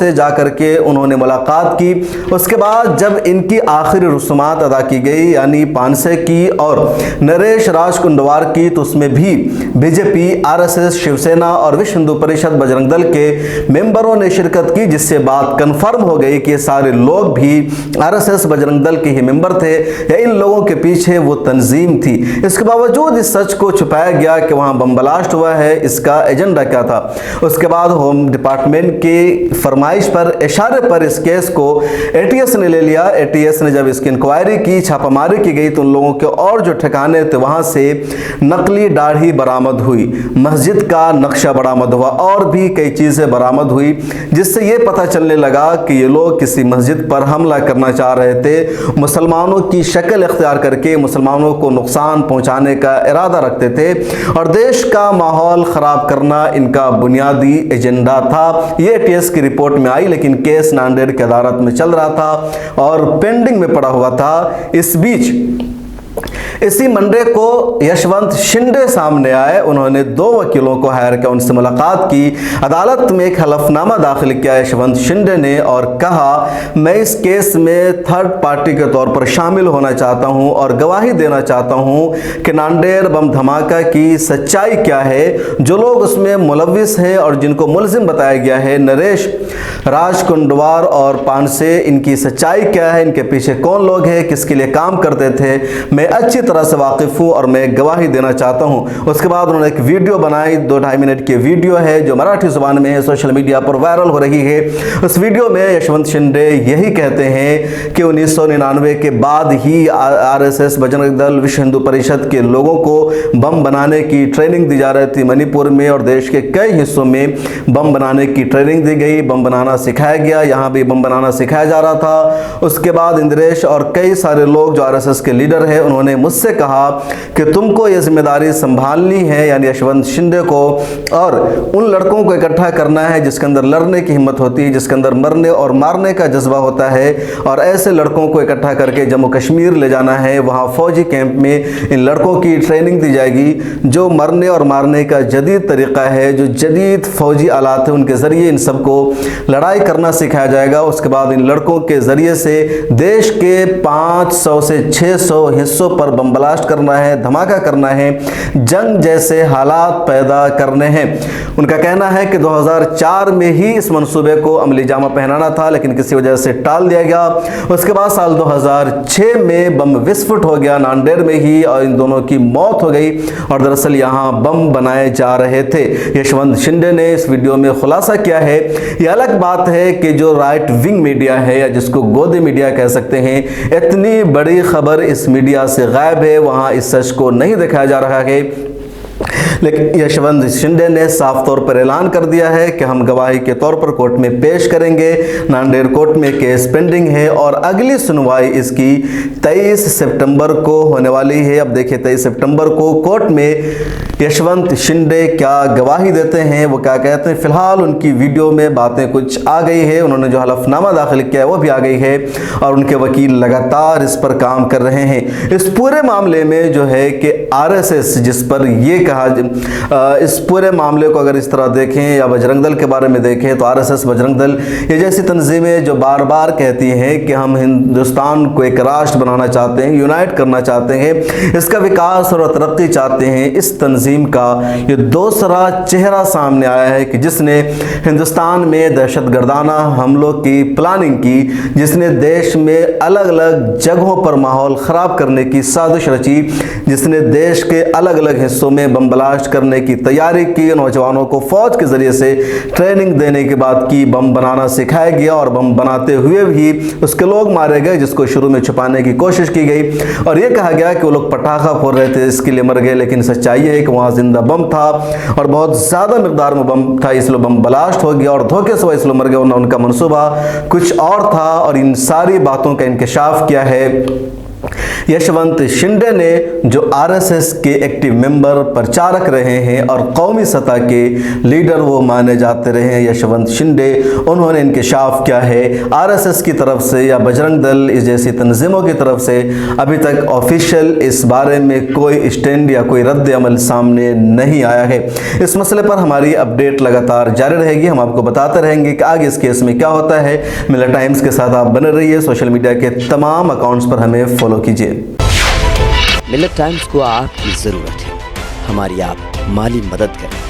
से जाकर के उन्होंने मुलाकात की। उसके बाद जब इनकी आखिरी रसूमात अदा की गई, यानी पानसे की और नरेश राज कुंडवार की, तो उसमें भी बीजेपी, आरएसएस, शिवसेना और विश्व हिंदू परिषद बजरंग दल के मेंबरों ने शिरकत की, जिससे बात कंफर्म हो गई कि ये सारे लोग भी आरएसएस बजरंग दल के ही मेंबर थे या इन लोगों के पीछे वो तंजीम थी। इसके बावजूद इस सच को छुपाया गया कि वहां बम ब्लास्ट हुआ है, इसका एजेंडा क्या था। उसके बाद होम डिपार्टमेंट की फरमाइश पर, इशारे पर इस केस को एटीएस ने ले लिया। एटीएस ने जब इसकी इंक्वायरी की, छापामारी की गई, तो उन लोगों के और जो ठिकाने थे वहां से नकली दाढ़ी बरामद हुई, मस्जिद का नक्शा बरामद हुआ और भी कई चीजें बरामद हुई, जिससे ये पता चलने लगा कि ये लोग किसी मस्जिद पर हमला करना चाह रहे थे, मुसलमानों की शक्ल इख्तियार करके मुसलमानों को नुकसान पहुंचाने का इरादा रखते थे और देश का माहौल खराब करना इनका बुनियादी एजेंडा था। ये एटीएस की रिपोर्ट में आई, लेकिन केस नांदेड़ की अदालत में चल रहा था और पेंडिंग में पड़ा हुआ था। इस बीच इसी मंडे को यशवंत शिंदे सामने आए। उन्होंने 2 वकीलों को हायर किया, उनसे मुलाकात की, अदालत में एक हलफनामा दाखिल किया यशवंत शिंदे ने और कहा, मैं इस केस में थर्ड पार्टी के तौर पर शामिल होना चाहता हूं और गवाही देना चाहता हूं कि नांदेड़ बम धमाका की सच्चाई क्या है, जो लोग उसमें मुलविस हैं और जिनको मुलजिम बताया गया है, नरेश राज कुंडवार और पानसे, इनकी सच्चाई क्या है, इनके पीछे कौन लोग हैं, किसके लिए काम करते थे, मैं अच्छी तरह से वाकिफ हूं और मैं गवाही देना चाहता हूं। उसके बाद उन्होंने एक वीडियो बनाई, 2-2.5 मिनट की वीडियो है जो मराठी जुबान में है, सोशल मीडिया पर वायरल हो रही है। उस वीडियो में यशवंत शिंदे यही कहते हैं कि 1999 के बाद ही आरएसएस, बजरंग दल, विश्व हिंदू परिषद के लोगों को बम बनाने की ट्रेनिंग दी जा रही थी। मणिपुर में और देश के कई हिस्सों में बम बनाने की ट्रेनिंग दी गई, बम बनाना सिखाया गया, यहाँ भी बम बनाना सिखाया जा रहा था। उसके बाद इंद्रेश और कई सारे लोग जो आरएसएस के लीडर हैं, उन्होंने मुझसे कहा कि तुमको ये जिम्मेदारी संभालनी है, यानी यशवंत शिंदे को, और उन लड़कों को इकट्ठा करना है जिसके अंदर लड़ने की हिम्मत होती है, जिसके अंदर मरने और मारने का जज्बा होता है, और ऐसे लड़कों को इकट्ठा करके जम्मू कश्मीर ले जाना है। वहाँ फौजी कैंप में इन लड़कों की ट्रेनिंग दी जाएगी, जो मरने और मारने का जदीद तरीका है, जो जदीद फौजी आलात है, उनके ज़रिए इन सबको लड़ाई करना सिखाया जाएगा। उसके बाद इन लड़कों के ज़रिए से देश के 500 से 600 हिस्सों पर बम ब्लास्ट करना है, धमाका करना है, जंग जैसे हालात पैदा करने हैं। उनका कहना है कि 2004 में ही इस मंसूबे को अमली जामा पहनाना था, लेकिन किसी वजह से टाल दिया गया। उसके बाद साल 2006 में बम विस्फोट हो गया नांदेड़ में ही और इन दोनों की मौत हो गई और दरअसल यहाँ बम बनाए जा रहे थे। यशवंत शिंदे ने इस वीडियो में खुलासा किया है। यह अलग बात है कि जो राइट विंग मीडिया है या जिसको गोदी मीडिया कह सकते हैं, इतनी बड़ी खबर इस मीडिया से गायब है, वहाँ इस सच को नहीं दिखाया जा रहा है। लेकिन यशवंत शिंदे ने साफ तौर पर ऐलान कर दिया है कि हम गवाही के तौर पर कोर्ट में पेश करेंगे। नांदेड़ कोर्ट में केस पेंडिंग है और अगली सुनवाई इसकी 23 सितंबर को होने वाली है। अब देखिए 23 सितंबर को कोर्ट में यशवंत शिंदे क्या गवाही देते हैं, वो क्या कहते हैं। फिलहाल उनकी वीडियो में बातें कुछ आ गई है, उन्होंने जो हलफनामा दाखिल किया है वो भी आ गई है और उनके वकील लगातार इस पर काम कर रहे हैं। इस पूरे मामले में जो है कि आरएसएस, जिस पर ये कहा, इस पूरे मामले को अगर इस तरह देखें या बजरंग दल के बारे में देखें तो आरएसएस, बजरंग दल ये जैसी तंजीमें जो बार बार कहती हैं कि हम हिंदुस्तान को एक राष्ट्र बनाना चाहते हैं, यूनाइट करना चाहते हैं, इसका विकास और तरक्की चाहते हैं, इस तंजीम का ये दूसरा चेहरा सामने आया है कि जिसने हिंदुस्तान में दहशतगर्दाना हमलों की प्लानिंग की, जिसने देश में अलग अलग जगहों पर माहौल ख़राब करने की साजिश रची, जिसने देश के अलग अलग हिस्सों में बम ब्लास्ट करने की तैयारी की, नौजवानों को फौज के ज़रिए से ट्रेनिंग देने के बाद की, बम बनाना सिखाया गया और बम बनाते हुए भी उसके लोग मारे गए, जिसको शुरू में छुपाने की कोशिश की गई और ये कहा गया कि वो लोग पटाखा फोड़ रहे थे इसके लिए मर गए, लेकिन सच्चाई है कि वहाँ जिंदा बम था और बहुत ज़्यादा मिकदार में बम था, इसलिए बम ब्लास्ट हो गया और धोखे से वो इसलिए मर गए, वरना उनका मनसूबा कुछ और था। और इन सारी बातों का इंकशाफ किया है यशवंत शिंदे ने, जो आरएसएस के एक्टिव मेंबर, प्रचारक रहे हैं और कौमी सतह के लीडर वो माने जाते रहे हैं, यशवंत शिंदे, उन्होंने इंकशाफ किया है आरएसएस की तरफ से या बजरंग दल इस जैसी तंजीमों की तरफ से अभी तक ऑफिशियल इस बारे में कोई स्टैंड या कोई रद्द अमल सामने नहीं आया है। इस मसले पर हमारी अपडेट लगातार जारी रहेगी, हम आपको बताते रहेंगे कि आगे इस केस में क्या होता है। मिलत टाइम्स के साथ आप बने रहिए, सोशल मीडिया के तमाम अकाउंट्स पर हमें फॉलो कीजिए। मिलत टाइम्स को आपकी ज़रूरत है, हमारी आप माली मदद करें।